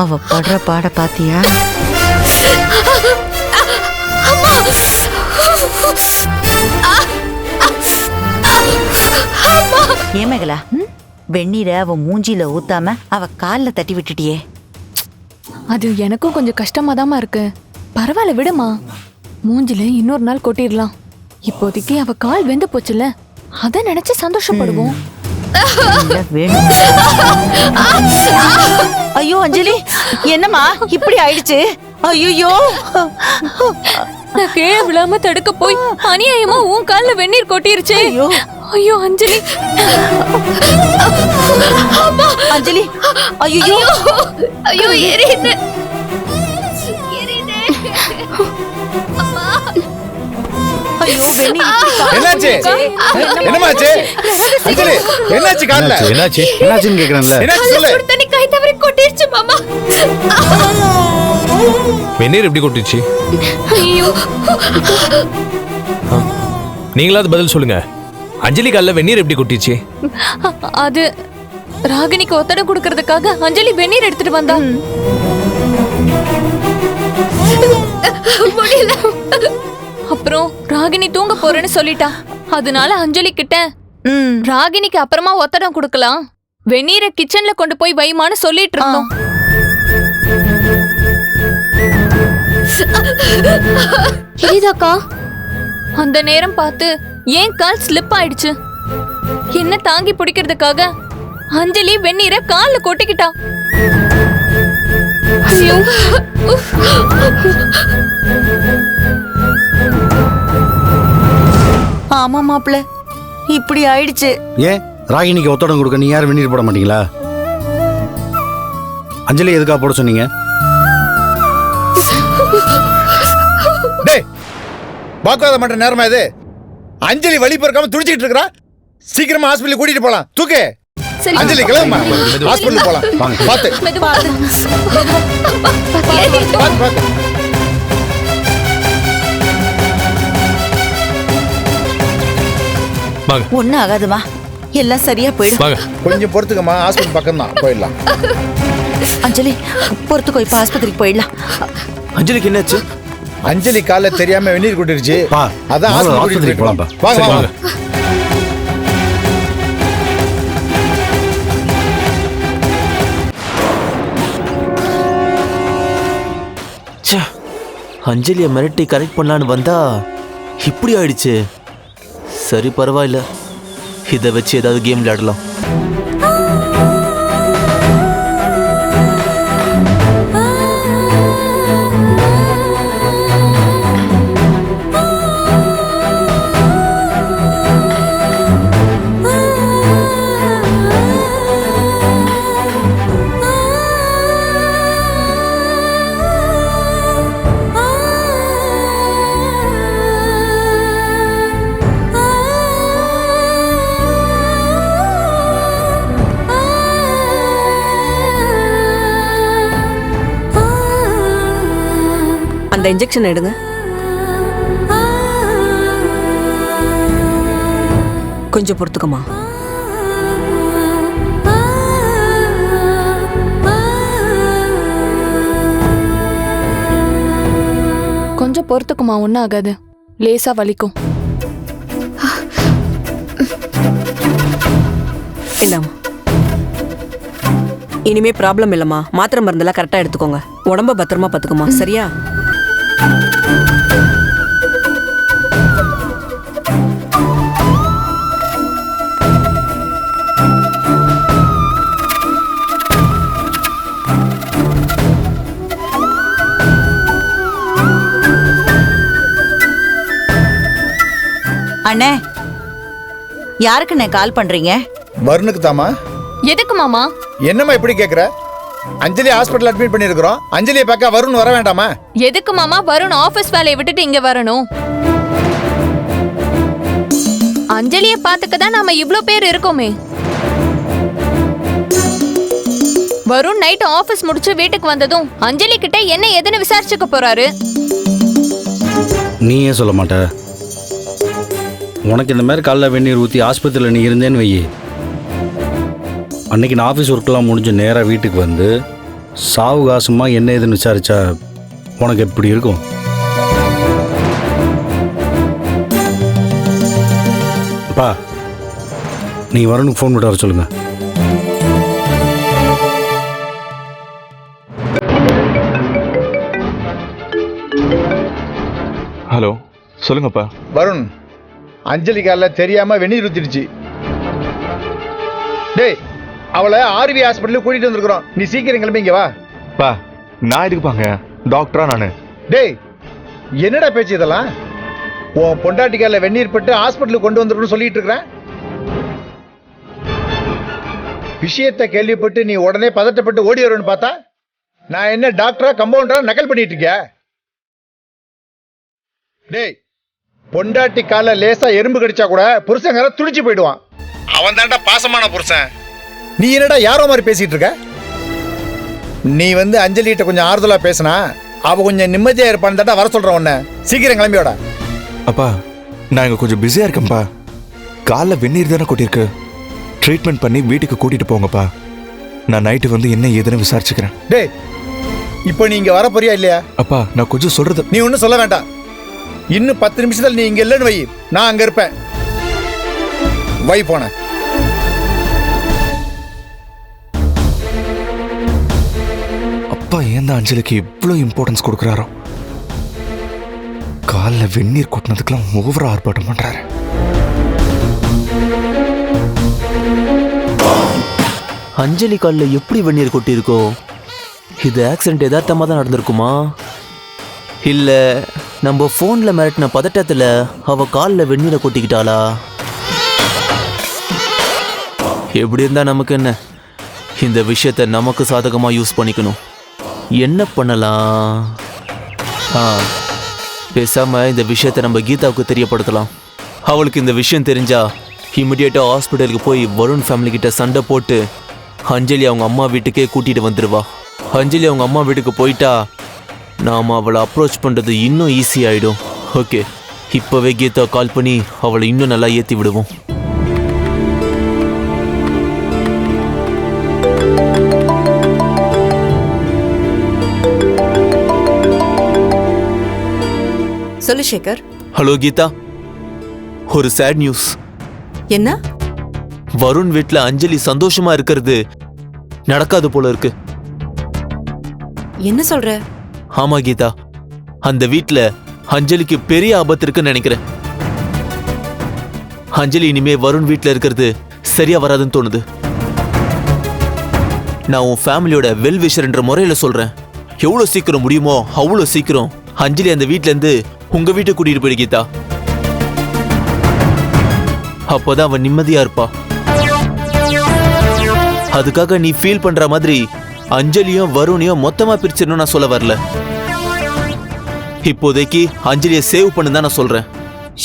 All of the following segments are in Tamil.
அவ படுற பாட பாத்தியா? ஏமேகலா, வெந்நீரை அவ மூஞ்சில ஊத்தாம அவ கால்ல தட்டி விட்டுட்டியே. அது எனக்கும் கொஞ்சம் கஷ்டமாதாமா இருக்கு. பரவாயில்ல விடுமா, மூஞ்சில இன்னொரு நாள் கொட்டிடலாம். இப்போதைக்கு அவ கால் வெந்து போச்சுல, அத நினைச்சு சந்தோஷப்படுவோம். ஐயோ அஞ்சலி, என்னம்மா இப்படி ஆயிடுச்சு? ஐயோ, நான் கீழே விழாம தடுக்க போய் அநியாயமா உன் கால்ல வெந்நீர் கொட்டிருச்சு. ஐயோ அஞ்சலி, அஞ்சலி, ஐயோ ஐயோ எரியுது. ஐயோ வெந்நீர். என்னாச்சு? என்னமாச்சு? அஞ்சலி, என்னாச்சு கால்ல? என்னாச்சுன்னு கேக்குறேன்ல. என்னாச்சு சொல்லு. தண்ணி கை தவறி கொட்டிருச்சு மாமா. வெந்நீர் எப்படி கொட்டிச்சு? ஐயோ, நீங்களாவது பதில் சொல்லுங்க. அஞ்சலி கால்ல வெந்நீர் எப்படி கொட்டிச்சு? அது ராகினிக்கு ஒத்தடம் கொடுக்கறதுக்காக அஞ்சலி வெந்நீர் எடுத்துட்டு வந்தா. முடியல. அப்புறம் ராகினி தூங்க போறேன்னு சொல்லிட்டா. அதனால அஞ்சலி கிட்ட ராகினிக்கு அப்புறமா ஒத்தடம் கொடுக்கலாம், வெந்நீரை கிச்சன்ல கொண்டு போய் வைமான்னு சொல்லிட்டு இருந்தோம். எரியுதாக்கா? அந்த நேரம் பார்த்து ஏன் கால் ஸ்லிப் ஆயிடுச்சு. என்ன தாங்கி பிடிக்கிறதுக்காக அஞ்சலி வெந்நீரை கால்ல கொட்டிக்கிட்டா. ஐயோ, ஆமா மாப்பிள்ள, இப்படி ஆயிடுச்சு. ஏன் ராகினிக்கு ஒத்தடம் கொடுக்க நீ யாரும் வெந்நீர் போட மாட்டீங்களா? அஞ்சலி எதுக்காக போட சொன்னீங்க? டேய், பாக்குவாத மாட்ட நேரமா இது. அஞ்சலி வலி பொறுக்காம துடிச்சிட்டு இருக்கா. சீக்கிரமா ஹாஸ்பிட்டல் கூட்டிட்டு போலாம். தூக்கு அஞ்சலி, கிளம்புமா, ஹாஸ்பிட்டல் போலாம். பாத்து பாத்து பாத்து. ஒண்ணு ஆகாதுமா, எல்லாம் சரியா போயிடும். கொஞ்சம் பொறுத்துக்கமா, ஹாஸ்பிட்டல் பக்கம் தான், போயிடலாம். அஞ்சலி பொறுத்துக்கோ, இப்ப ஆஸ்பத்திரிக்கு போயிடலாம். அஞ்சலிக்கு என்னாச்சு? அஞ்சலி கால தெரியாம வெந்நீர் கொட்டிருச்சு. அதான் ஹாஸ்பிட்டலுக்கு போலாம். வாங்க வாங்க. அஞ்சலியை மிரட்டி கரெக்ட் பண்ணலான்னு வந்தா இப்படி ஆயிடுச்சு. சரி பரவாயில்ல, இதை வச்சு ஏதாவது கேம் விளையாடலாம். அந்த இன்ஜெக்ஷன் எடுங்க. கொஞ்சம் பொறுத்துக்கமா. கொஞ்சம் பொறுத்துக்குமா, ஒன்னும் ஆகாது, லேசா வலிக்கும். இந்தாமா. இனிமே ப்ராப்ளம் இல்லம்மா. மாத்திரை மருந்தெல்லாம் கரெக்டா எடுத்துக்கோங்க. உடம்ப பத்திரமா பாத்துக்குமா, சரியா? அண்ணே, யாருக்குண்ணே கால் பண்றீங்க? வருணுக்கு தாமா. எதுக்கு மாமா? என்னம்மா இப்படி கேக்குற? அஞ்சலி ஹாஸ்பிட்டல் அட்மிட் பண்ணிருக்கிறோம். அஞ்சலியை பார்க்க வருண் வர வேண்டாமா? எதுக்கு மாமா வருண் ஆபீஸ் வேலையை விட்டுட்டு இங்க வரணும்? அஞ்சலியை பார்த்துக்க தான் நாம இவ்ளோ பேர் இருக்கோமே. வருண் நைட் ஆபீஸ் முடிச்சு வீட்டுக்கு வந்ததும் அஞ்சலி கிட்ட என்ன ஏதுன்னு விசாரிச்சுக்க போறாரு. நீ ஏன் சொல்ல மாட்ட? உனக்கு இந்த மாதிரி காலைல வெந்நீர் ஊற்றி ஆஸ்பத்திரியில் நீ இருந்தேன்னு வையே, அன்னைக்கு நான் ஆஃபீஸ் ஒர்க்கெலாம் முடிஞ்சு நேராக வீட்டுக்கு வந்து சாவு காசுமா என்ன ஏதுன்னு விசாரிச்சா உனக்கு எப்படி இருக்கும்? அப்பா, நீ வருணுக்கு ஃபோன் போட்டு வர சொல்லுங்க. ஹலோ, சொல்லுங்கப்பா. வருண், அஞ்சலி காலில் தெரியாம வெந்நீர் ஊத்திடுச்சு. டேய், அவளை ஆர்வி ஹாஸ்பிட்டலுக்கு கூட்டிட்டு வந்திருக்கிறோம். நீ சீக்கிரம் கிளம்பி இங்க வா. பா, நான் எதுக்குப்பாங்க? டாக்டரா நானு? டேய், என்னடா பேச்சு இதெல்லாம்? உன் பொண்டாட்டி காலில் வெந்நீர் பட்டு ஹாஸ்பிட்டலுக்கு கொண்டு வந்துருன்னு சொல்லிட்டு இருக்கிறேன். விஷயத்தை கேள்விப்பட்டு நீ உடனே பதட்டப்பட்டு ஓடி வருவேன்னு பார்த்தா நான் என்ன டாக்டரா கம்பவுண்டரா நக்கல் பண்ணிட்டு இருக்கேன்? டேய், பொண்டாட்டி கால லேசா எறும்பு கடிச்சா கூட புருஷங்க துடிச்சு போயிடுவான். அவன் தான்டா பாசமான புருஷன். நீ என்னடா யாரோ மாதிரி பேசிட்டு இருக்க? நீ வந்து அஞ்சலி கிட்ட கொஞ்சம் ஆறுதலா பேசினா அவ கொஞ்சம் நிம்மதியா இருப்பான்னு தாண்டா வர சொல்றேன் உன்ன. சீக்கிரம் கிளம்பியோட. அப்பா, நான் இங்க கொஞ்சம் பிஸியா இருக்கேன்ப்பா. காலில் வெந்நீர் தானே கொட்டிருக்கு. ட்ரீட்மெண்ட் பண்ணி வீட்டுக்கு கூட்டிட்டு போங்கப்பா. நான் நைட்டு வந்து என்ன ஏதுன்னு விசாரிச்சுக்கிறேன். டேய், இப்போ நீ இங்க வர போறியா இல்லையா? அப்பா, நான் கொஞ்சம் சொல்றது. நீ ஒன்னும் சொல்ல வேண்டாம். இன்னும் 10 நிமிஷத்துல நீ இங்க இல்லைன்னு வை, நான் அங்க இருப்பேன். வை போன. அப்பா ஏன் தான் அஞ்சலிக்கு இவ்வளோ இம்பார்ட்டன்ஸ் கொடுக்குறாரோ? காலில் வெந்நீர் கொட்டினதுக்கெல்லாம் ஓவரா ஆர்ப்பாட்டம் பண்றாரு. அஞ்சலி காலில் எப்படி வெந்நீர் கொட்டியிருக்கோ? இது ஆக்சிடென்ட் எதார்த்தமாக தான் நடந்திருக்குமா? இல்லை நம்ம ஃபோனில் மிரட்டின பதட்டத்தில் அவள் காலில் வெந்நீரை கொட்டிக்கிட்டாளா? எப்படி இருந்தால் நமக்கு என்ன? இந்த விஷயத்தை நமக்கு சாதகமாக யூஸ் பண்ணிக்கணும். என்ன பண்ணலாம்? பேசாமல் இந்த விஷயத்தை நம்ம கீதாவுக்கு தெரியப்படுத்தலாம். அவளுக்கு இந்த விஷயம் தெரிஞ்சா இமிடியேட்டாக ஹாஸ்பிட்டலுக்கு போய் வருண் ஃபேமிலி கிட்ட சண்டை போட்டு அஞ்சலி அவங்க அம்மா வீட்டுக்கே கூட்டிகிட்டு வந்துடுவா. அஞ்சலி அவங்க அம்மா வீட்டுக்கு போயிட்டா நாம் அவளை அப்ரோச் பண்ணுறது இன்னும் ஈஸி ஆகிடும். ஓகே, இப்போவே கீதா கால் பண்ணி அவளை இன்னும் நல்லா ஏற்றி விடுவோம். சொல்லு சேகர். ஹலோ கீதா, ஒரு சேட் நியூஸ். என்ன? வருண் வீட்டில் அஞ்சலி சந்தோஷமா இருக்கிறது நடக்காது போல இருக்கு. என்ன சொல்ற? ஆமா கீதா, அந்த வீட்டில் அஞ்சலிக்கு பெரிய ஆபத்து இருக்குன்னு நினைக்கிறேன். அஞ்சலி இனிமே வருண் வீட்டில் இருக்கிறது சரியா வராதுன்னு தோணுது. நான் உன் ஃபேமிலியோட வெல் விஷர்ன்ற முறையில சொல்றேன். எவ்வளோ சீக்கிரம் முடியுமோ அவ்வளோ சீக்கிரம் அஞ்சலி அந்த வீட்ல இருந்து உங்க வீட்டை கூட்டிட்டு போயிடு கீதா. அப்போதான் அவன் நிம்மதியா இருப்பா. அதுக்காக நீ ஃபீல் பண்ற மாதிரி அஞ்சலியும் வருணையும் மொத்தமா பிரிச்சிடணும் நான் சொல்ல வரல. இப்போதைக்கு அஞ்சலியை சேவ் பண்ணு தான் நான் சொல்றேன்.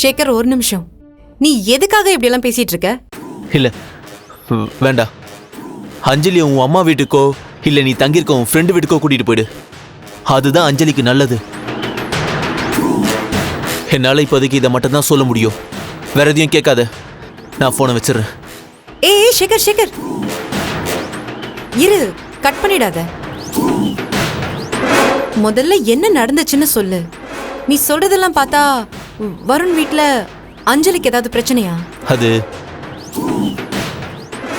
சேகர், ஒரு நிமிஷம். நீ எதுக்காக இப்படி எல்லாம் பேசிட்டு இருக்க? இல்ல வேண்டாம். அஞ்சலி உன் அம்மா வீட்டுக்கோ இல்ல நீ தங்கியிருக்க உன் ஃப்ரெண்டு வீட்டுக்கோ கூட்டிட்டு போயிடு. அதுதான் அஞ்சலிக்கு நல்லது. என்னால இப்போதைக்கு இதை மட்டும் தான் சொல்ல முடியும். வேற எதையும் கேட்காத. நான் போனை வச்சிடறேன். ஏய் சேகர், சேகர் இரு, கட் பண்ணிடாத. முதல்ல என்ன நடந்துச்சுன்னு சொல்லு. நீ சொல்றதெல்லாம் பார்த்தா வருண் வீட்ல அஞ்சலிக்கு ஏதாவது பிரச்சனையா? அது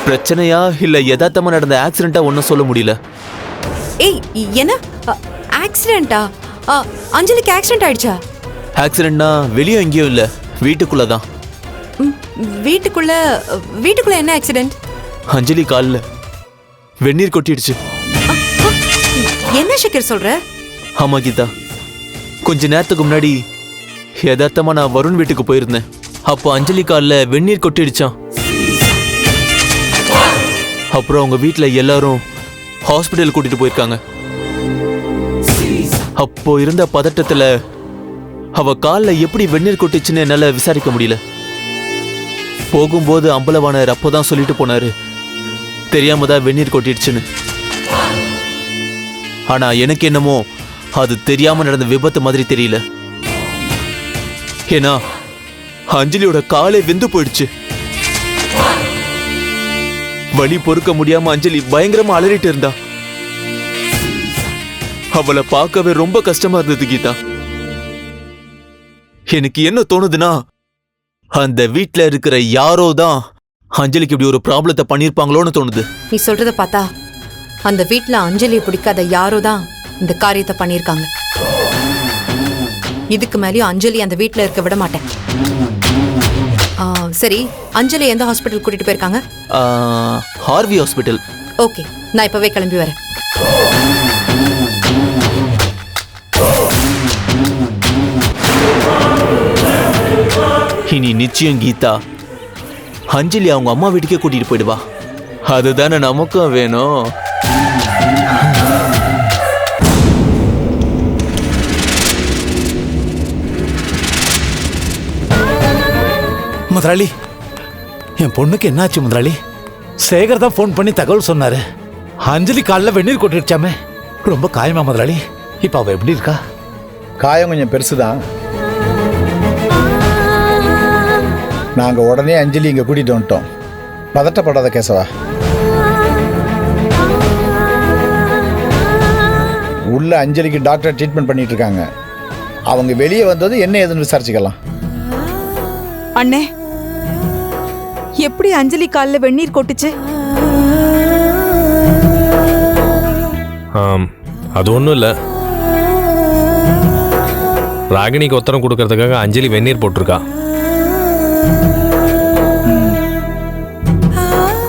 பிரச்சனையா இல்ல யதார்த்தமா நடந்த ஆக்சிடென்ட்டா ஒன்னும் சொல்ல முடியல. ஏய், என்ன ஆக்சிடென்ட்டா? அஞ்சலிக்கு ஆக்சிடென்ட் ஆயிடுச்சா? ஆக்சிடென்ட்னா வெளியே எங்கேயும் இல்ல, வீட்டுக்குள்ளதான். வீட்டுக்குள்ள என்ன ஆக்சிடென்ட்? அஞ்சலி காலில் வெந்நீர் கொட்டிடுச்சு. என்ன சேகர் சொல்ற? ஆமா கீதா, கொஞ்ச நேரத்துக்கு முன்னாடி யதார்த்தமா நான் வருண் வீட்டுக்கு போயிருந்தேன். அப்போ அஞ்சலி காலில் வெந்நீர் கொட்டிடுச்சான். அப்புறம் அவங்க வீட்டில் எல்லாரும் ஹாஸ்பிட்டல் கூட்டிட்டு போயிருக்காங்க. அப்போ இருந்த பதட்டத்துல அவ காலில் எப்படி வெந்நீர் கொட்டிச்சுன்னு என்னால விசாரிக்க முடியல. போகும்போது அம்பலவாணர் அப்போதான் சொல்லிட்டு போனாரு, தெரியாம தான் வெந்நீர் கொட்டிடுச்சுன்னு. ஆனா எனக்கு என்னமோ அது தெரியாம நடந்த விபத்து மாதிரி தெரியல. ஏன்னா அஞ்சலியோட காலே வெந்து போயிடுச்சு. வலி பொறுக்க முடியாம அஞ்சலி பயங்கரமா அலறிட்டு இருந்தா. அவளை பார்க்கவே ரொம்ப கஷ்டமா இருந்தது கீதா. எனக்கு என்ன தோணுதுன்னா, அந்த வீட்ல இருக்கிற யாரோ தான் அஞ்சலிக்கு இப்படி ஒரு ப்ராப்ளத்தை பண்ணிருப்பாங்களோன்னு தோணுது. நீ சொல்றத பார்த்தா அந்த வீட்ல அஞ்சலியை பிடிக்காத யாரோ தான் இந்த காரியத்தை பண்ணியிருக்காங்க. இதுக்கு மேலேயும் அஞ்சலி அந்த வீட்ல இருக்க விட மாட்டேன். சரி, அஞ்சலி எந்த ஹாஸ்பிட்டல் கூட்டிட்டு போயிருக்காங்க? Harvey hospital. ஓகே, நான் இப்பவே கிளம்பி வரேன். இனி நிச்சயம் கீதா அஞ்சலி அவங்க அம்மா வீட்டுக்கே கூட்டிட்டு போயிடுவா. அதுதானே நமக்கும் வேணும். முதலாளி, என் பொண்ணுக்கு என்னாச்சு முதலாளி? சேகர் தான் ஃபோன் பண்ணி தகவல் சொன்னாரு. அஞ்சலி காலில் வெந்நீர் கொட்டிருச்சாமே. ரொம்ப காயமா முதலாளி? இப்போ அவ எப்படி இருக்கா? காயம் கொஞ்சம் பெருசுதான். நாங்க உடனே அஞ்சலி இங்க கூட்டிட்டு வந்துட்டோம். பதட்டப்படாத கேசவா. உள்ள அஞ்சலிக்கு டாக்டர் ட்ரீட்மெண்ட் பண்ணிட்டு இருக்காங்க. அவங்க வெளியே வந்தது என்ன ஏதுன்னு விசாரிச்சுக்கலாம். அண்ணே, எப்படி அஞ்சலி காலில் வெந்நீர் கொட்டுச்சு? அது ஒன்றும் இல்லை. ராகினிக்கு உத்தரம் கொடுக்கறதுக்காக அஞ்சலி வெந்நீர் போட்டிருக்கா.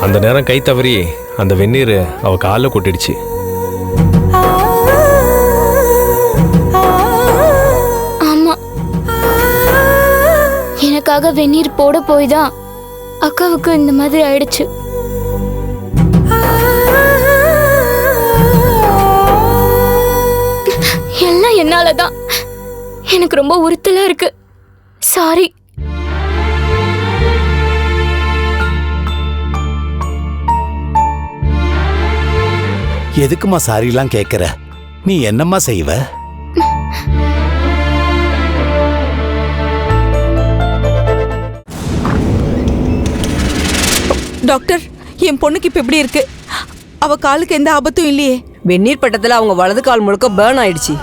அந்த நேரம் கை தவறி அந்த வெந்நீர் அவ காலில் கொட்டிடுச்சு. ஆமா, எனக்காக வெந்நீர் போட போய் தான் அக்காவுக்கு இந்த மாதிரி ஆயிடுச்சு. எல்லாம் என்னாலதான். எனக்கு ரொம்ப உறுத்தலா இருக்கு. சாரி. எதுக்குமா சாரிலாம் கேட்குற? நீ என்னம்மா செய்வ? டாக்டர், என் பொண்ணுக்கு இப்ப எப்படி இருக்கு? அவ காலுக்கு எந்த ஆபத்தும் இல்லையே? வெந்நீர் பட்டத்துல அவங்க வலது கால் முழுக்க பேர்ன் ஆயிடுச்சு.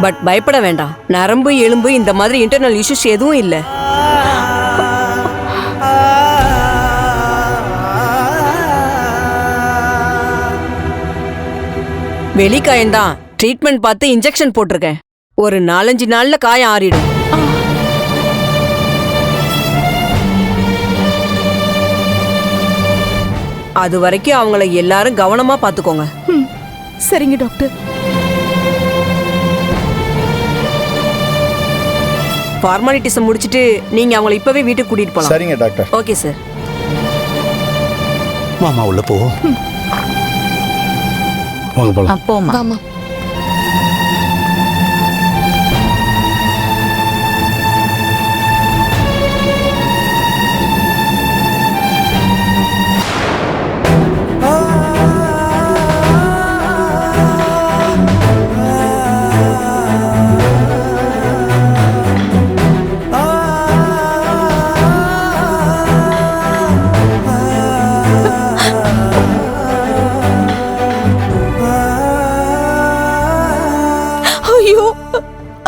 பட் பயப்பட வேண்டாம். நரம்பு எலும்பு இந்த மாதிரி இன்டர்னல் இஷ்யூஸ் எதுவும் இல்லை. வெளிக்காயம்தான். ட்ரீட்மெண்ட் பார்த்து இன்ஜெக்ஷன் போட்டிருக்கேன். ஒரு 4-5 நாள்ல காயம் ஆறிடும். அது வரைக்கும் அவங்கள எல்லாரும் கவனமா பாத்துக்கோங்க. சரிங்க டாக்டர். ஃபார்மாலிட்டிஸை முடிச்சிட்டு நீங்க அவங்கள இப்பவே வீட்டுக்கு கூட்டிட்டு போலாம். சரிங்க டாக்டர். Okay sir. மாமா உள்ள போ. வாங்க போலாம். போமா. வாமா.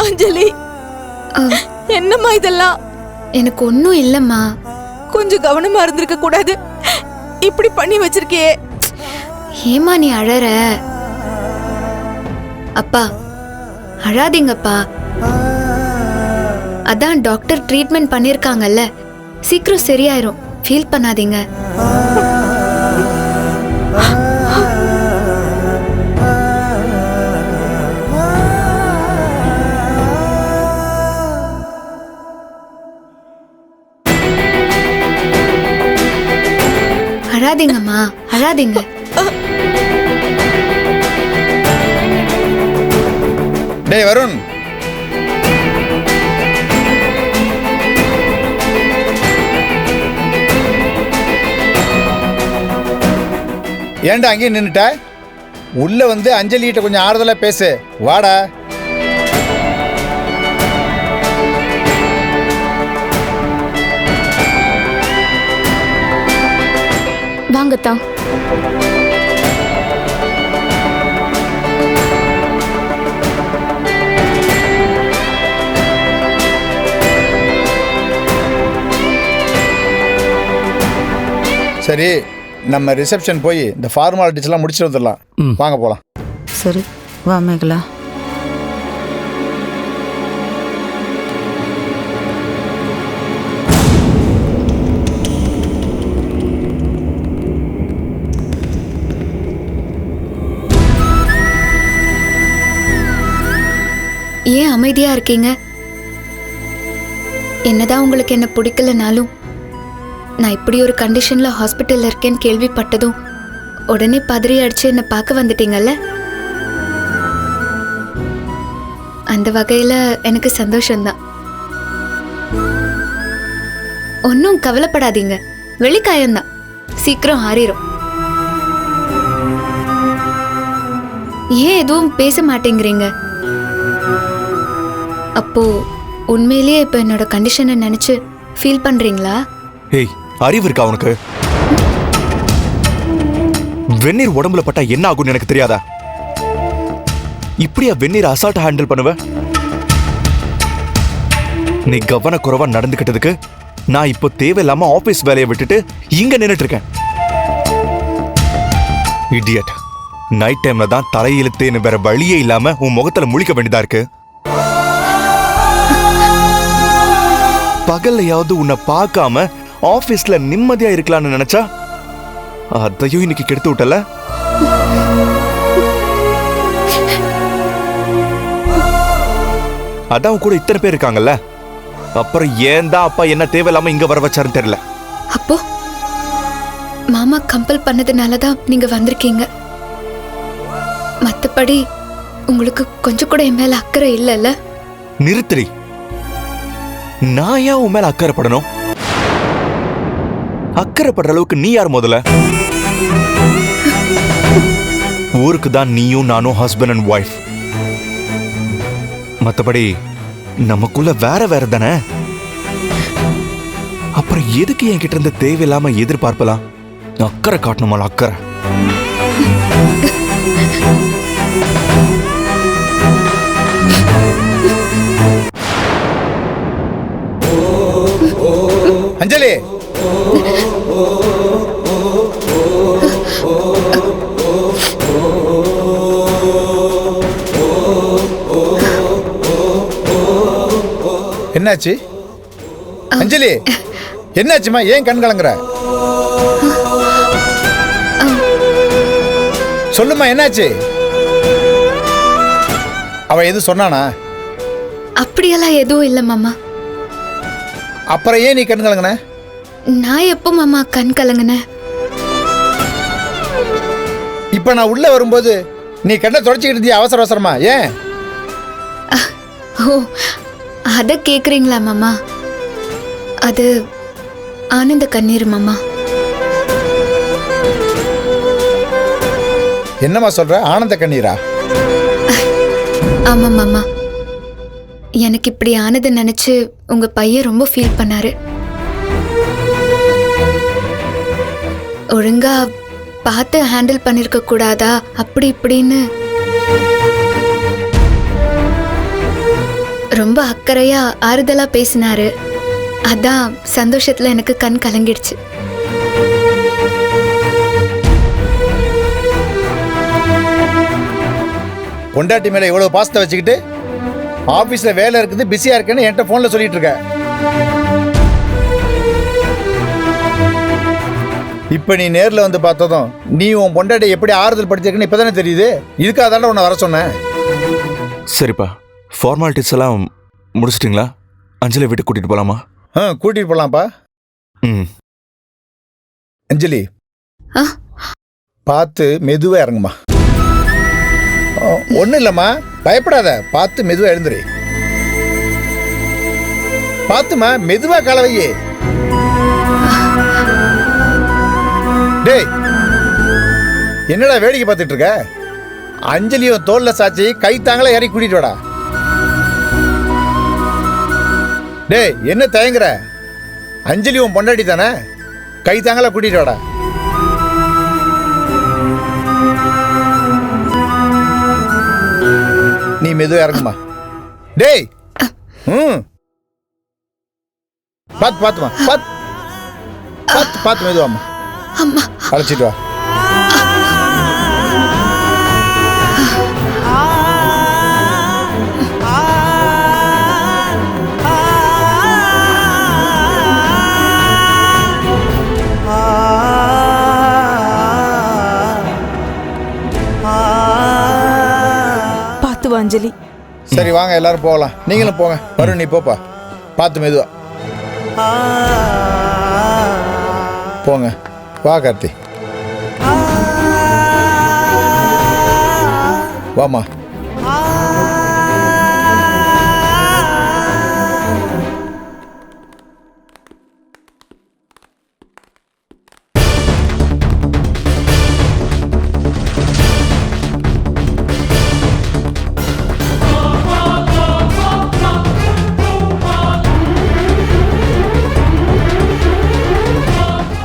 அஞ்சலி, என்னம்மா இதெல்லாம்? எனக்கு ஒன்னும் இல்லம்மா. கொஞ்சம் கவனமா இருந்திருக்க கூடாது. இப்படி பண்ணி வச்சிருக்கியே. ஏமா நீ அழற? அப்பா அழாதீங்கப்பா. அதான் டாக்டர் ட்ரீட்மெண்ட் பண்ணிருக்காங்கல்ல, சீக்கிரம் சரியாயிரும். ஃபீல் பண்ணாதீங்க. அழாதீங்கம்மா, அழாதீங்க. டேய் வருண், ஏன்டா அங்கேயே நின்னுட்ட? உள்ள வந்து அஞ்சலி கிட்ட கொஞ்சம் ஆறுதலா பேசு. வாடா. வாங்கத்தான். சரி, நம்ம ரிசப்ஷன் போய் இந்த ஃபார்மாலிட்டிஸ் எல்லாம் முடிச்சுட்டு வந்துடலாம். வாங்க போலாம். சரி வா மேகலா. ஏன் அமைதியா இருக்கீங்க? என்னதான் உங்களுக்கு என்ன பிடிக்கலனாலும் நான் இப்படி ஒரு கண்டிஷன்ல ஹாஸ்பிட்டல்ல இருக்கேன்னு கேள்விப்பட்டதும் உடனே பதறி அடிச்சு என்ன பார்க்க வந்துட்டீங்கல்ல. அந்த வகையில எனக்கு சந்தோஷம்தான். ஒன்னும் கவலைப்படாதீங்க, வெளிக்காயம்தான், சீக்கிரம் ஆறிரும். ஏன் எதுவும் பேச மாட்டேங்கிறீங்க? அப்போ உண்மையிலேயே இப்ப என்னோட கண்டிஷனை நினைச்சு ஃபீல் பண்றீங்களா? ஏய், அறிவு இருக்கா உனக்கு? வெந்நீர் உடம்புல பட்டா என்ன ஆகும்னு எனக்கு தெரியாதா? இப்படியா வெந்நீர் அசால்ட் ஹேண்டில் பண்ணுவ? நீ கவனக்குறைவா நடந்துகிட்டதுக்கு நான் இப்போ தேவையில்லாம ஆபீஸ் வேலையை விட்டுட்டு இங்க நின்னுட்டு இருக்கேன். இடியட். நைட் டைம்ல தான் தலையிழுத்தேன்னு வேற வழியே இல்லாம உன் முகத்துல முழிக்க வேண்டியதா இருக்கு. பகல்லையாவது உன்னை பார்க்காம ஆபீஸ்ல நிம்மதியா இருக்கலாம்னு நினைச்சா அதையும் இன்னைக்கு கெடுத்து விட்டல. அதான் கூட இத்தனை பேர் இருக்காங்கல்ல, அப்புறம் ஏன் தான் அப்பா என்ன தேவையில்லாம இங்க வர வச்சாருன்னு தெரியல. அப்போ மாமா கம்பல் பண்ணதுனாலதான் நீங்க வந்திருக்கீங்க. மத்தபடி உங்களுக்கு கொஞ்சம் கூட என் மேல அக்கறை இல்லைல்ல? நிறுத்திரி. நான் ஏன் உன் மேல அக்கறைப்படணும்? அக்கறைப்படுற அளவுக்கு நீ யார் முதல்ல? ஊருக்கு தான் நீயும் நானும் ஹஸ்பண்ட் அண்ட் ஒய்ஃப். மத்தபடி நமக்குள்ள வேற வேற தானே. அப்புறம் எதுக்கு என்கிட்ட இருந்து தேவையில்லாம எதிர்பார்ப்பலாம்? அக்கறை காட்டணுமா? அக்கறை. அஞ்சலி, என்னாச்சு? அஞ்சலி, என்னாச்சுமா? ஏன் கண் கலங்குற? சொல்லுமா, என்னாச்சு? அவ எதுவும் சொன்னானா? அப்படியெல்லாம் எதுவும் இல்லை மாமா. அப்புறம் ஏன் நீ கண் கலங்குன? நான் எப்போ மாமா கண் கலங்குன? இப்ப நான் உள்ள வரும்போது நீ கண்ணை தொடச்சிக்கிட்டு இருந்தியா அவசர அவசரமா? ஏன்? ஓ, அத கேக்குறீங்களா மாமா? அது ஆனந்த கண்ணீர் மாமா. என்னம்மா சொல்ற? ஆனந்த கண்ணீரா? ஆமா மாமா, எனக்கு இப்படி ஆனதை நினைச்சு உங்க பையன் ரொம்ப ஃபீல் பண்ணாரு. ஒழுங்கா பார்த்து ஹேண்டில் பண்ணிருக்க கூடாதா அப்படி இப்படின்னு ரொம்ப அக்கறையா ஆறுதலா பேசினாரு. அதான் சந்தோஷத்துல எனக்கு கண் கலங்கிடுச்சு. பொண்டாட்டி மேல இவ்வளவு பாசத்தை வச்சுக்கிட்டு ஆபீஸ்ல வேலை இருக்குது, பிஸியா இருக்குன்னு என்கிட்ட போன்ல சொல்லிட்டு இருக்க. இப்ப நீ நேர்ல வந்து பார்த்ததும் நீ உன் பொண்டாட்டி எப்படி ஆறுதல் படுத்திருக்குன்னு இப்பதானே தெரியுது. இதுக்காக தானே உன்னை வர சொன்னேன். சரிப்பா, ஃபார்மாலிட்டிஸ் எல்லாம் முடிச்சிட்டிங்களா? அஞ்சலி வீட்டுக்கு கூட்டிட்டு போலாமா? கூட்டிட்டு போலாம்ப்பா. அஞ்சலி, பார்த்து மெதுவா இறங்குமா. ஒன்றும் இல்லைம்மா, பயப்படாத. பார்த்து மெதுவா எழுந்துரு. பார்த்துமா, மெதுவா கலவையே. டேய், என்னடா வேடிக்கை பார்த்துட்டு இருக்க? அஞ்சலியும் தோல்ல சாச்சி கை தாங்களா இறக்கி கூட்டிட்டு வாடா. டேய் என்ன தயங்குற? அஞ்சலி உன் பொண்டாட்டி தானே, கை தாங்களா கூட்டிட்டு வாடா. நீ மெதுவா இறங்குமா. டேய் பாத்து பாத்துமா, பாத்து மெதுவாமா. அழைச்சிட்டு வா. பார்த்து வா அஞ்சலி. சரி வாங்க எல்லாரும் போகலாம். நீங்களும் போங்க. வருண் நீ போப்பா, பார்த்து மெதுவா போங்க. வா கார்த்தி, வாமா.